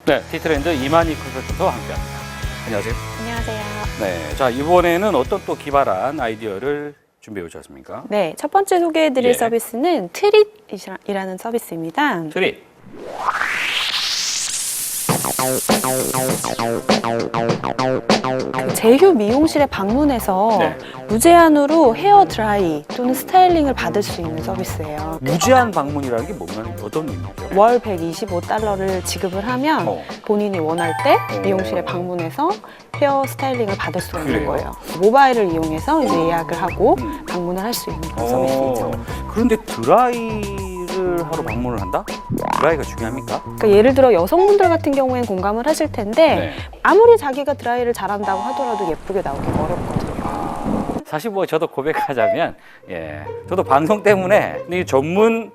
네, 티트렌드 이만희 컨설턴트와 함께합니다. 안녕하세요. 안녕하세요. 네, 자 이번에는 어떤 또 기발한 아이디어를 준비해 오셨습니까? 네, 첫 번째 소개해드릴 예. 서비스는 트릿이라는 서비스입니다. 트릿. 제휴 미용실에 방문해서 네. 무제한으로 헤어 드라이 또는 스타일링을 받을 수 있는 서비스예요. 무제한 방문이라는 게 뭐면 어떤 의미죠? 월 125달러를 지급을 하면 본인이 원할 때 미용실에 방문해서 헤어 스타일링을 받을 수가 있는 그래요? 거예요. 모바일을 이용해서 이제 예약을 하고 방문을 할 수 있는 그런 서비스이죠. 그런데 드라이를 하러 방문을 한다? 드라이가 중요합니까? 그러니까 예를 들어 여성분들 같은 경우에는 공감을 하실 텐데 네. 아무리 자기가 드라이를 잘한다고 하더라도 예쁘게 나오기가 어렵거든요. 사실 뭐 저도 고백하자면, 예, 저도 방송 때문에 이 전문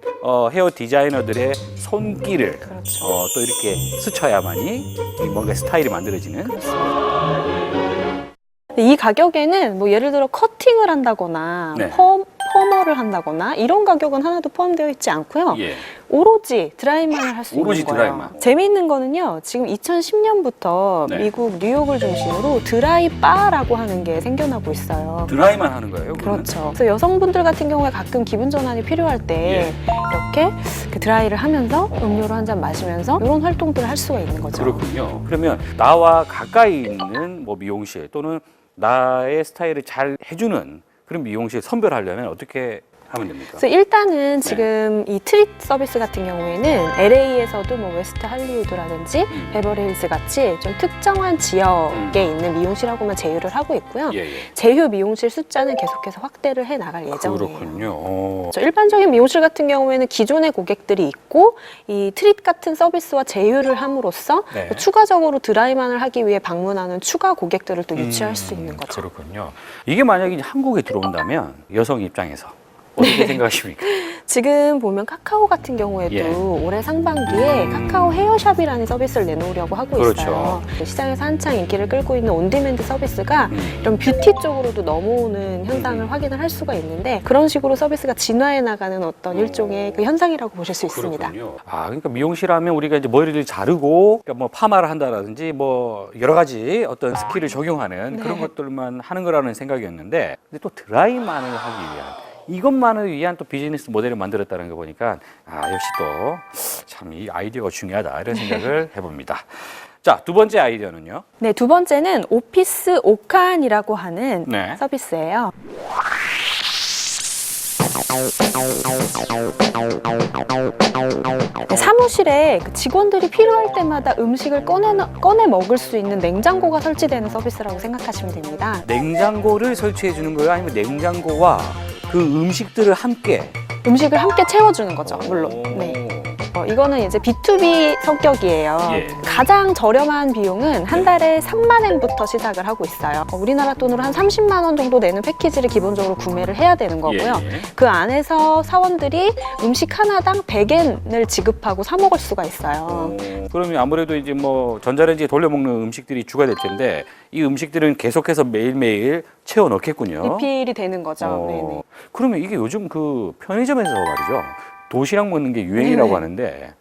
헤어 디자이너들의 손길을 그렇죠. 또 이렇게 스쳐야만이 이 뭔가 스타일이 만들어지는. 이 가격에는 뭐 예를 들어 커팅을 한다거나 네. 펌어를 한다거나 이런 가격은 하나도 포함되어 있지 않고요. 예. 오로지 드라이만을 할 수 있는 오로지 거예요. 드라이만. 재미있는 거는요. 지금 2010년부터 네. 미국 뉴욕을 중심으로 드라이 바라고 하는 게 생겨나고 있어요. 드라이만 하는 거예요? 그러면? 그렇죠. 그래서 여성분들 같은 경우에 가끔 기분 전환이 필요할 때 이렇게 그 드라이를 하면서 음료를 한 잔 마시면서 이런 활동들을 할 수가 있는 거죠. 그렇군요. 그러면 나와 가까이 있는 뭐 미용실 또는 나의 스타일을 잘 해주는 그런 미용실 선별하려면 어떻게 하면 됩니까? 그래서 일단은 지금 이 트릿 서비스 같은 경우에는 LA에서도 뭐 웨스트 할리우드라든지 베버리힐즈 같이 좀 특정한 지역에 있는 미용실하고만 제휴를 하고 있고요. 예, 예. 제휴 미용실 숫자는 계속해서 확대를 해 나갈 예정이에요. 그렇군요. 일반적인 미용실 같은 경우에는 기존의 고객들이 있고 이 트릿 같은 서비스와 제휴를 함으로써 네. 또 추가적으로 드라이만을 하기 위해 방문하는 추가 고객들을 또 유치할 수 있는 거죠. 그렇군요. 이게 만약에 이제 한국에 들어온다면 여성 입장에서 어떻게 생각하십니까? 지금 보면 카카오 같은 경우에도 예. 올해 상반기에 카카오 헤어샵이라는 서비스를 내놓으려고 하고 그렇죠. 있어요. 시장에서 한창 인기를 끌고 있는 온디맨드 서비스가 이런 뷰티 쪽으로도 넘어오는 현상을 확인을 할 수가 있는데 그런 식으로 서비스가 진화해 나가는 어떤 일종의 그 현상이라고 보실 수 있습니다. 그렇군요. 아, 그러니까 미용실 하면 우리가 이제 머리를 자르고 그러니까 뭐 파마를 한다라든지 뭐 여러 가지 어떤 스킬을 적용하는 그런 것들만 하는 거라는 생각이었는데 근데 또 드라이만을 하기 위한 이것만을 위한 또 비즈니스 모델을 만들었다는 거 보니까 아, 역시 또 참 이 아이디어가 중요하다 이런 생각을 해봅니다. 자, 두 번째 아이디어는요? 네, 두 번째는 오피스 오칸이라고 하는 네. 서비스예요. 네, 사무실에 그 직원들이 필요할 때마다 음식을 꺼내 먹을 수 있는 냉장고가 설치되는 서비스라고 생각하시면 됩니다. 냉장고를 설치해 주는 거예요? 아니면 냉장고와 그 음식들을 함께? 음식을 함께 채워주는 거죠, 물론. 네. 이거는 이제 B2B 성격이에요. 예. 가장 저렴한 비용은 한 달에 3만 엔부터 시작을 하고 있어요. 우리나라 돈으로 한 30만 원 정도 내는 패키지를 기본적으로 구매를 해야 되는 거고요. 예. 그 안에서 사원들이 음식 하나당 100엔을 지급하고 사 먹을 수가 있어요. 그러면 아무래도 이제 뭐 전자레인지에 돌려 먹는 음식들이 주가 될 텐데 이 음식들은 계속해서 매일매일 채워 넣겠군요. 리필이 되는 거죠. 네네. 그러면 이게 요즘 그 편의점에서 말이죠. 도시락 먹는 게 유행이라고 네네. 하는데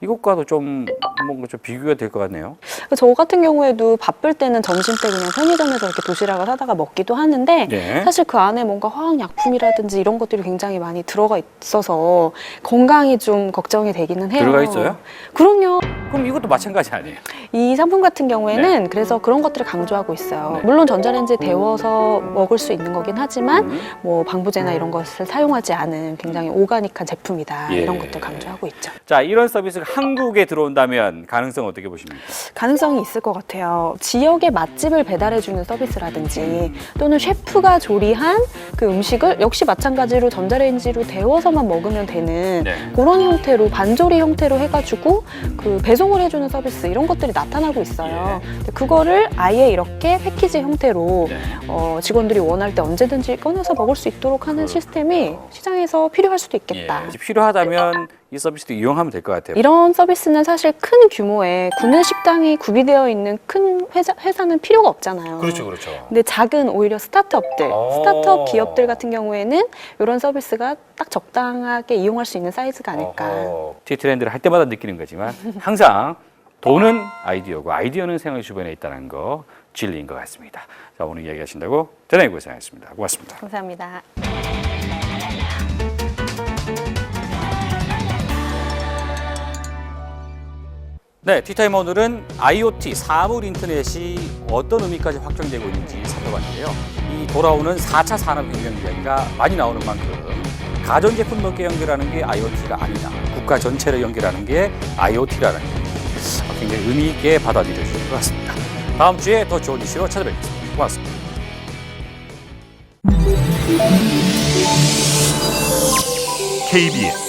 이것과도 좀 뭔가 좀 비교가 될 것 같네요. 저 같은 경우에도 바쁠 때는 점심 때 그냥 편의점에서 이렇게 도시락을 사다가 먹기도 하는데 네. 사실 그 안에 뭔가 화학약품이라든지 이런 것들이 굉장히 많이 들어가 있어서 건강이 좀 걱정이 되기는 해요. 들어가 있어요? 그럼요. 그럼 이것도 마찬가지 아니에요? 이 상품 같은 경우에는 그래서 그런 것들을 강조하고 있어요. 네. 물론 전자레인지에 데워서 먹을 수 있는 거긴 하지만 뭐 방부제나 이런 것을 사용하지 않은 굉장히 오가닉한 제품이다. 예. 이런 것들 강조하고 있죠. 자, 이런 서비스가 한국에 들어온다면 가능성 어떻게 보십니까? 가능성이 있을 것 같아요. 지역의 맛집을 배달해주는 서비스라든지 또는 셰프가 조리한 그 음식을 역시 마찬가지로 전자레인지로 데워서만 먹으면 되는 네. 그런 형태로 반조리 형태로 해가지고 그 배송을 해주는 서비스 이런 것들이 나타나고 있어요. 근데 그거를 아예 이렇게 패키지 형태로 직원들이 원할 때 언제든지 꺼내서 먹을 수 있도록 하는 시스템이 시장에서 필요할 수도 있겠다. 예. 필요하다면 이 서비스도 이용하면 될 것 같아요. 이런 서비스는 사실 큰 규모의 구내 식당이 구비되어 있는 큰 회사는 필요가 없잖아요. 그렇죠. 근데 작은 오히려 스타트업들, 스타트업 기업들 같은 경우에는 이런 서비스가 딱 적당하게 이용할 수 있는 사이즈가 아닐까. 티트렌드를 할 때마다 느끼는 거지만 항상 돈은 아이디어고 아이디어는 생활 주변에 있다는 거 진리인 것 같습니다. 자, 오늘 이야기하신다고 대단히 고생하셨습니다. 고맙습니다. 감사합니다. 네, 티타임 오늘은 IoT, 사물 인터넷이 어떤 의미까지 확정되고 있는지 살펴봤는데요. 이 돌아오는 4차 산업혁명 이야기가 많이 나오는 만큼 가전제품 넓게 연결하는 게 IoT가 아니다. 국가 전체를 연결하는 게 IoT라는 게 굉장히 의미 있게 받아들여지는 것 같습니다. 다음 주에 더 좋은 이슈로 찾아뵙겠습니다. 고맙습니다. KBS